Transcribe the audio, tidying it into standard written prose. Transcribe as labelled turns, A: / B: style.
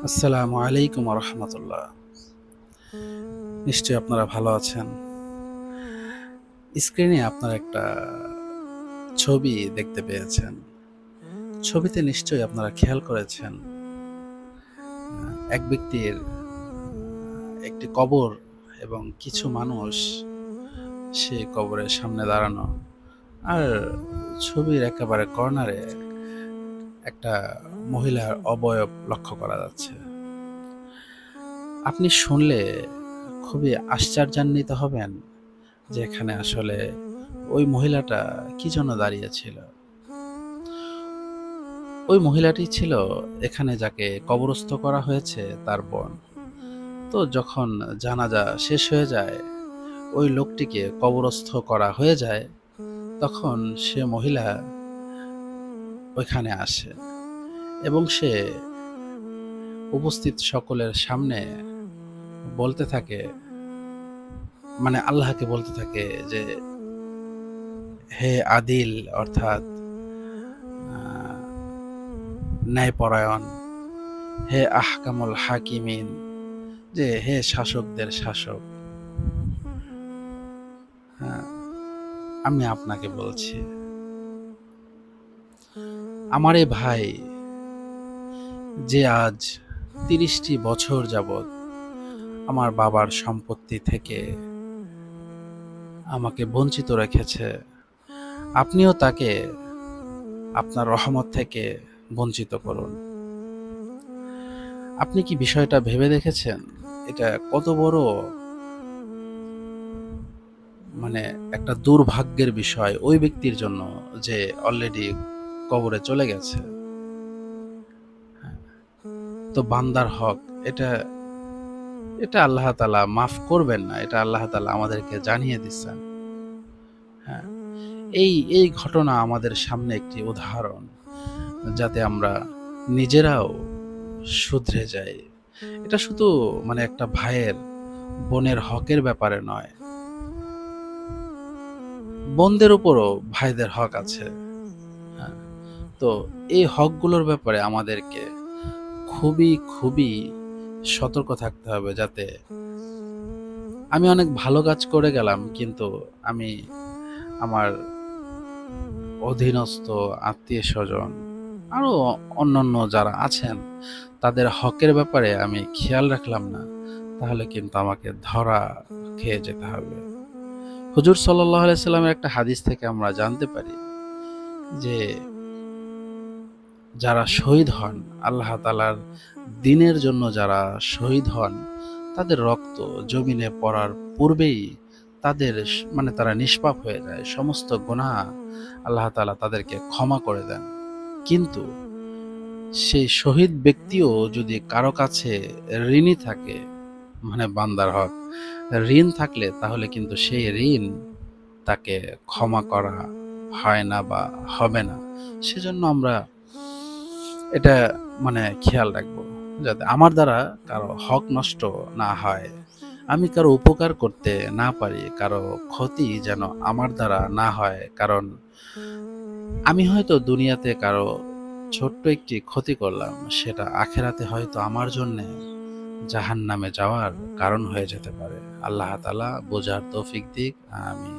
A: আসসালামু আলাইকুম রহমতুল্লাহ। নিশ্চয়ই আপনারা ভালো আছেন। স্ক্রিনে আপনারা একটা ছবি দেখতে পেয়েছেন। ছবিতে নিশ্চয়ই আপনারা খেয়াল করেছেন এক ব্যক্তির একটি কবর এবং কিছু মানুষ সে কবরের সামনে দাঁড়ানো, আর ছবির একেবারে কর্নারে একটা মহিলার অবয়ব লক্ষ্য করা যাচ্ছে। আপনি শুনলে খুবই আশ্চর্যান্বিত হবেন যে এখানে আসলে ওই মহিলাটা কি জন্য দাঁড়িয়েছিল। ওই মহিলাটি ছিল এখানে যাকে কবরস্থ করা হয়েছে তার বোন। তো যখন জানাজা শেষ হয়ে যায়, ওই লোকটিকে কবরস্থ করা হয়ে যায়, তখন সে মহিলা ওইখানে আসে এবং সে উপস্থিত সকলের সামনে বলতে থাকে, মানে আল্লাহকে বলতে থাকে যে হে আদিল, অর্থাৎ ন্যায়পরায়ণ, হে আহকামুল হাকিমিন, যে হে শাসকদের শাসক, হ্যাঁ, আমি আপনাকে বলছি, আমার এই ভাই যে আজ ৩০টি বছর যাবৎ আমার বাবার সম্পত্তি থেকে আমাকে বঞ্চিত রেখেছে, আপনিও তাকে আপনার রহমত থেকে বঞ্চিত করুন। আপনি কি বিষয়টা ভেবে দেখেছেন? এটা কত বড় মানে একটা দুর্ভাগ্যের বিষয় ওই ব্যক্তির জন্য যে অলরেডি কবরে চলে গেছে। তো বান্দার হক, এটা এটা আল্লাহ তাআলা মাফ করবেন না, এটা আল্লাহ তাআলা আমাদেরকে জানিয়ে দিচ্ছেন। হ্যাঁ, এই ঘটনা আমাদের সামনে একটি উদাহরণ, যাতে আমরা নিজেরাও শুধরে যাই। এটা শুধু মানে একটা ভাইয়ের বোনের হকের ব্যাপারে নয়, বোনদের উপরও ভাইদের হক আছে। হ্যাঁ, তো এই হকগুলোর ব্যাপারে আমাদেরকে খুবই খুবই সতর্ক থাকতে হবে, যাতে আমি অনেক ভালো কাজ করে গেলাম, কিন্তু আমি আমার অধীনস্থ আত্মীয় স্বজন আরও অন্যান্য যারা আছেন তাদের হকের ব্যাপারে আমি খেয়াল রাখলাম না, তাহলে কিন্তু আমাকে ধরা খেয়ে যেতে হবে। হুজুর সাল্লাল্লাহু আলাইহি সাল্লামের একটা হাদিস থেকে আমরা জানতে পারি যে যারা শহীদ হন, আল্লাহ তাআলার দ্বীনের জন্য যারা শহীদ হন, তাদের রক্ত জমিনে পড়ার পূর্বেই তাদের মানে তারা নিষ্পাপ হয়ে যায়, সমস্ত গুনাহ আল্লাহ তাআলা তাদেরকে ক্ষমা করে দেন। কিন্তু সেই শহীদ ব্যক্তিও যদি কারো কাছে ঋণী থাকে, মানে বান্দার হক ঋণ থাকলে, তাহলে কিন্তু সেই ঋণ তাকে ক্ষমা করা হয় না বা হবে না। সেজন্য আমরা এটা মানে খেয়াল রাখবো, যাতে আমার দ্বারা কারো হক নষ্ট না হয়, আমি কারো উপকার করতে না পারি, কারো ক্ষতি যেন আমার দ্বারা না হয়। কারণ আমি হয়তো দুনিয়াতে কারো ছোট্ট একটি ক্ষতি করলাম, সেটা আখেরাতে হয়তো আমার জন্যে জাহান্নামে যাওয়ার কারণ হয়ে যেতে পারে। আল্লাহ তাআলা বোঝার তৌফিক দিক। আমিন।